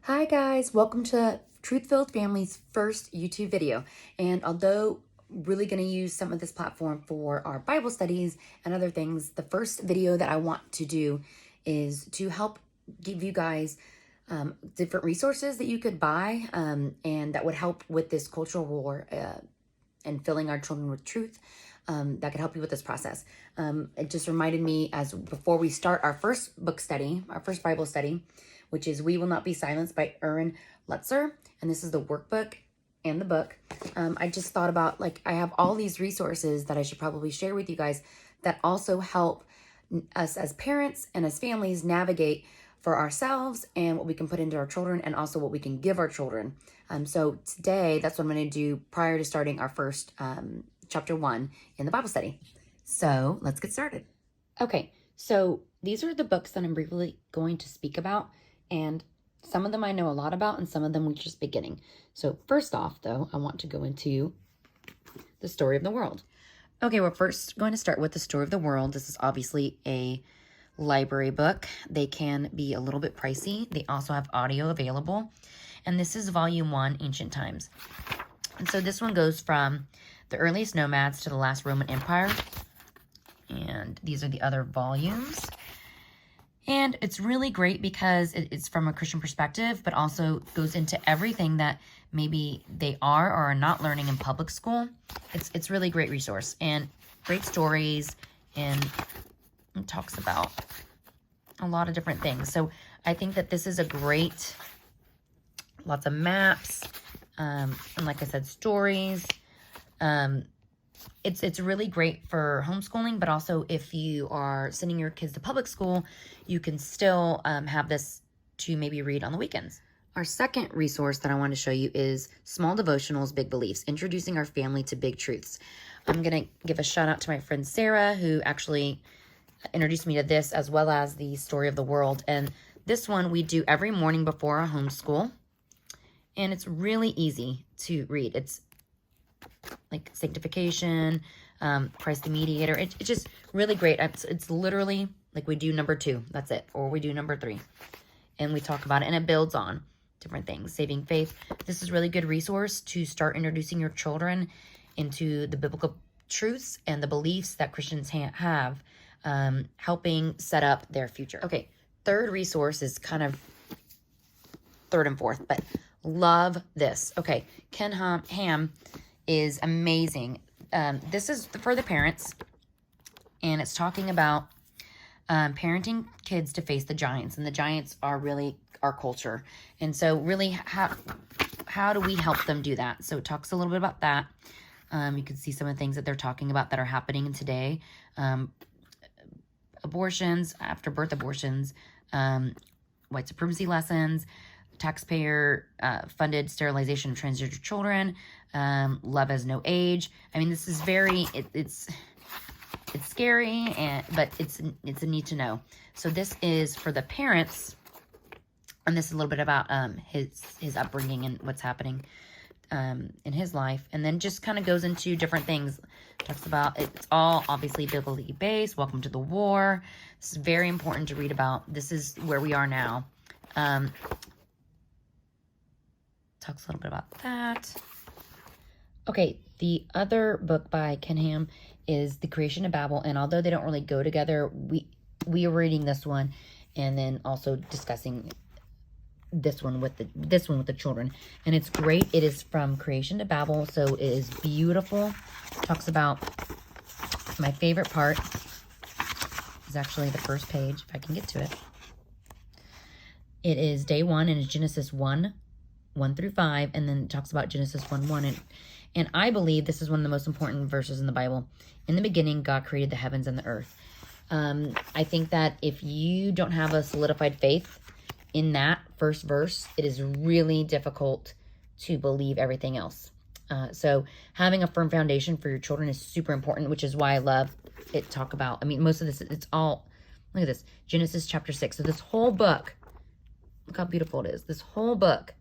Hi guys, welcome to Truth-Filled Family's first YouTube video. And although really going to use some of this platform for our Bible studies and other things, the first video that I want to do is to help give you guys different resources that you could buy and that would help with this cultural war and filling our children with truth. That could help you with this process. It just reminded me as before we start our first book study, our first Bible study, which is We Will Not Be Silenced by Aaron Lutzer. And this is the workbook and the book. I just thought about, I have all these resources that I should probably share with you guys that also help us as parents and as families navigate for ourselves and what we can put into our children and also what we can give our children. So today, that's what I'm going to do prior to starting our first chapter 1 in the Bible study. So let's get started. Okay, so these are the books that I'm briefly going to speak about. And some of them I know a lot about, and some of them we're just beginning. So first off, though, I want to go into the story of the world. Okay, we're first going to start with the story of the world. This is obviously a library book. They can be a little bit pricey. They also have audio available. And this is volume 1, Ancient Times. And so this one goes from the earliest nomads to the last Roman Empire. And these are the other volumes. And it's really great because it's from a Christian perspective, but also goes into everything that maybe they are or are not learning in public school. It's really a great resource and great stories, and it talks about a lot of different things. So I think that this is a great, lots of maps, and like I said, stories. It's really great for homeschooling, but also if you are sending your kids to public school, you can still have this to maybe read on the weekends. Our second resource that I want to show you is Small Devotionals, Big Beliefs, Introducing Our Family to Big Truths. I'm going to give a shout out to my friend Sarah, who actually introduced me to this as well as the Story of the World. And this one we do every morning before our homeschool. And it's really easy to read. It's like sanctification, Christ the mediator. It's just really great. It's literally like we do number 2. That's it. Or we do number 3. And we talk about it, and it builds on different things. Saving faith. This is a really good resource to start introducing your children into the biblical truths and the beliefs that Christians have, helping set up their future. Okay, third resource is kind of third and fourth, but love this. Okay, Ken Ham is amazing. This is for the parents, and it's talking about parenting kids to face the giants, and the giants are really our culture. And so really how do we help them do that? So it talks a little bit about that. You can see some of the things that they're talking about that are happening today. Abortions, after birth abortions, white supremacy lessons, taxpayer funded sterilization of transgender children, love has no age. I mean, this is very, it's scary, but it's a need to know. So this is for the parents, and this is a little bit about his upbringing and what's happening in his life, and then just kind of goes into different things. Talks about, it's all obviously biblically based. Welcome to the war. This is very important to read about. This is where we are now. Talks a little bit about that. Okay, the other book by Ken Ham is The Creation of Babel, and although they don't really go together, we are reading this one and then also discussing this one with the children, and it's great. It is from Creation to Babel, so it is beautiful. Talks about, my favorite part is actually the first page, if I can get to it. It is day 1, and it's Genesis 1 through 5, and then it talks about Genesis 1:1, and I believe this is one of the most important verses in the Bible. In the beginning, God created the heavens and the earth. I think that if you don't have a solidified faith in that first verse, it is really difficult to believe everything else. So having a firm foundation for your children is super important, which is why I love it. Talk about, I mean, most of this, it's all, look at this, Genesis chapter 6. So this whole book, look how beautiful it is. This whole book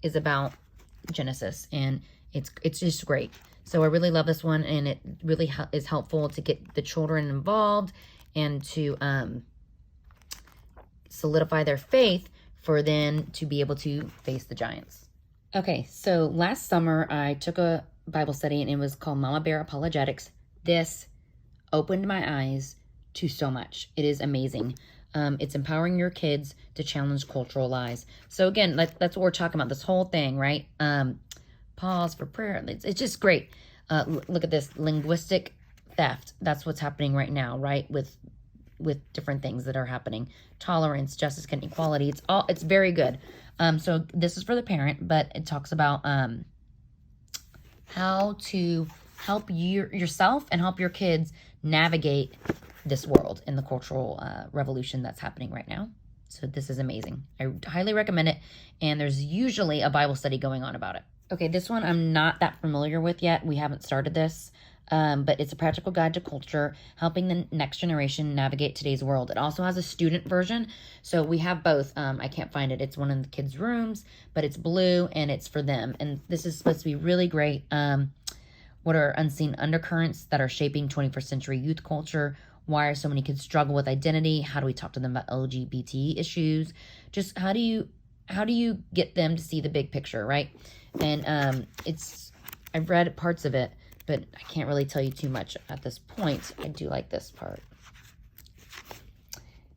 is about Genesis, and it's just great. So I really love this one, and it really is helpful to get the children involved and to solidify their faith for them to be able to face the giants. Okay, so last summer I took a Bible study and it was called Mama Bear Apologetics. This opened my eyes to so much. It is amazing. It's empowering your kids to challenge cultural lies. So again, that's what we're talking about, this whole thing, right? Pause for prayer. It's just great. Look at this, linguistic theft. That's what's happening right now, right? With different things that are happening. Tolerance, justice, and equality. It's very good. So this is for the parent, but it talks about how to help yourself and help your kids navigate this world in the cultural revolution that's happening right now. So this is amazing. I highly recommend it. And there's usually a Bible study going on about it. Okay, this one I'm not that familiar with yet. We haven't started this. But it's a practical guide to culture, helping the next generation navigate today's world. It also has a student version. So we have both. I can't find it. It's one in the kids' rooms, but it's blue and it's for them. And this is supposed to be really great. What are unseen undercurrents that are shaping 21st century youth culture? Why are so many kids struggle with identity? How do we talk to them about LGBT issues? Just how do you get them to see the big picture, right? And I've read parts of it, but I can't really tell you too much at this point. I do like this part.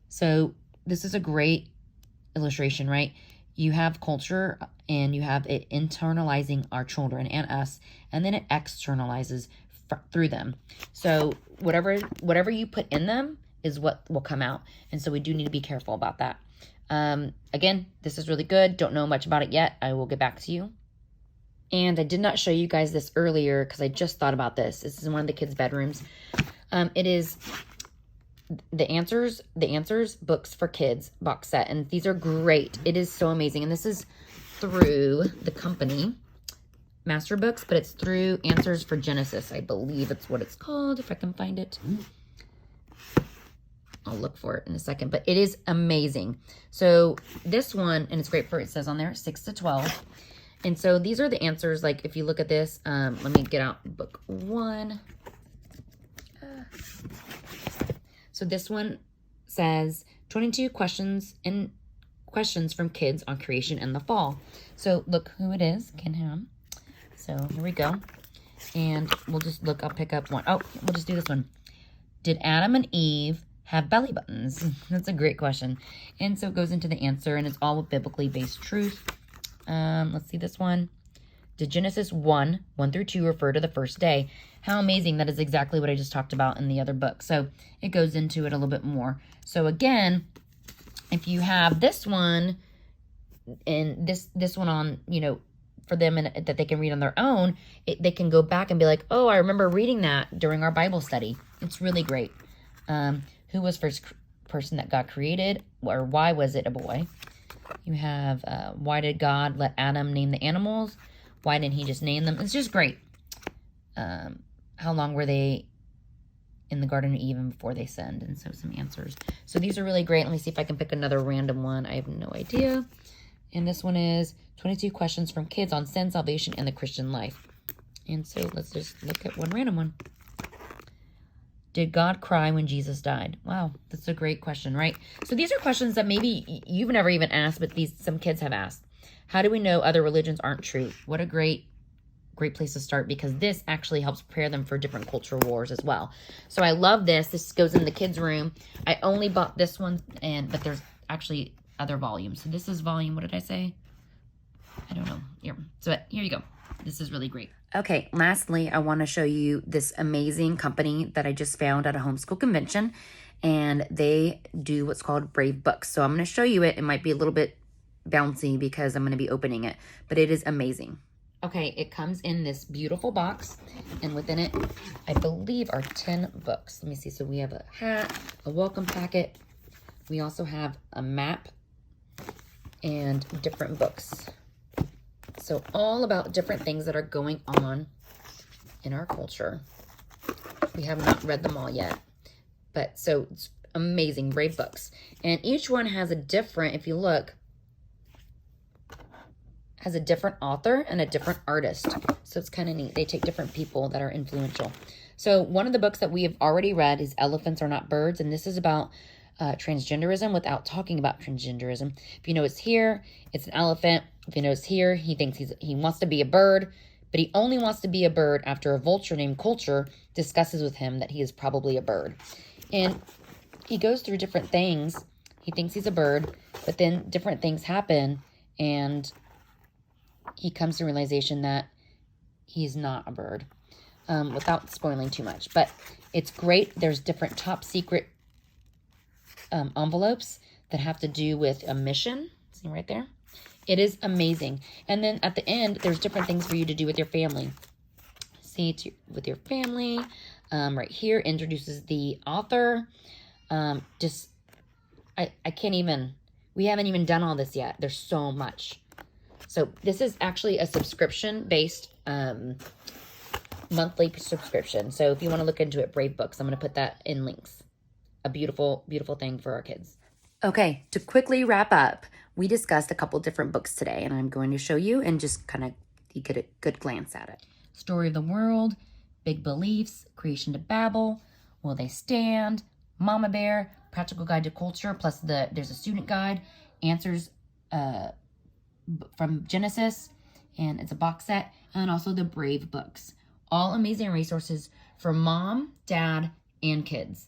So this is a great illustration, right? You have culture and you have it internalizing our children and us, and then it externalizes through them. So whatever you put in them is what will come out. And so we do need to be careful about that. Again, this is really good. Don't know much about it yet. I will get back to you. And I did not show you guys this earlier because I just thought about this. This is in one of the kids' bedrooms. It is the answers books for kids box set. And these are great. It is so amazing. And this is through the company, Master Books, but it's through Answers for Genesis. I believe it's what it's called, if I can find it. I'll look for it in a second, but it is amazing. So this one, and it's great for, it says on there, 6 to 12. And so these are the answers. Like if you look at this, let me get out book 1. So this one says 22 questions from kids on creation and the fall. So look who it is, Ken Ham. So here we go. And we'll just look, I'll pick up one. Oh, we'll just do this one. Did Adam and Eve have belly buttons? That's a great question. And so it goes into the answer, and it's all biblically based truth. Let's see this one. Did Genesis 1 through 2 refer to the first day? How amazing. That is exactly what I just talked about in the other book. So it goes into it a little bit more. So again, if you have this one and this one on, for them and that they can read on their own, they can go back and be like, oh, I remember reading that during our Bible study. It's really great. Who was first person that God created, or why was it a boy? You have, why did God let Adam name the animals? Why didn't he just name them? It's just great. How long were they in the Garden of Eden before they sinned? And so some answers. So these are really great. Let me see if I can pick another random one. I have no idea. And this one is 22 questions from kids on sin, salvation, and the Christian life. And so let's just look at one random one. Did God cry when Jesus died? Wow, that's a great question, right? So these are questions that maybe you've never even asked, but some kids have asked. How do we know other religions aren't true? What a great place to start, because this actually helps prepare them for different cultural wars as well. So I love this. This goes in the kids' room. I only bought this one, but there's actually other volumes. So this is volume, what did I say? I don't know. Here. So here you go. This is really great. Okay, lastly, I want to show you this amazing company that I just found at a homeschool convention, and they do what's called Brave Books. So I'm going to show you it. It might be a little bit bouncy because I'm going to be opening it, but it is amazing. Okay, it comes in this beautiful box, and within it, I believe, are 10 books. Let me see. So we have a hat, a welcome packet. We also have a map and different books. So all about different things that are going on in our culture. We have not read them all yet, but so it's amazing, Brave Books. And each one has a different, if you look, has a different author and a different artist. So it's kind of neat. They take different people that are influential. So one of the books that we have already read is Elephants Are Not Birds. And this is about transgenderism without talking about transgenderism. If you notice here, it's an elephant. If you notice here, he thinks he wants to be a bird, but he only wants to be a bird after a vulture named Culture discusses with him that he is probably a bird. And he goes through different things. He thinks he's a bird, but then different things happen, and he comes to the realization that he's not a bird, without spoiling too much. But it's great. There's different top secret envelopes that have to do with a mission. See right there? It is amazing. And then at the end, there's different things for you to do with your family. See, with your family. Right here introduces the author. I can't even, we haven't even done all this yet. There's so much. So this is actually a subscription-based monthly subscription. So if you want to look into it, Brave Books, I'm going to put that in links. A beautiful, beautiful thing for our kids. Okay, to quickly wrap up, we discussed a couple different books today, and I'm going to show you and just kind of you get a good glance at it. Story of the World, Big Beliefs, Creation of Babel, Will They Stand, Mama Bear, Practical Guide to Culture, plus there's a student guide, Answers from Genesis, and it's a box set, and also the Brave Books. All amazing resources for mom, dad, and kids.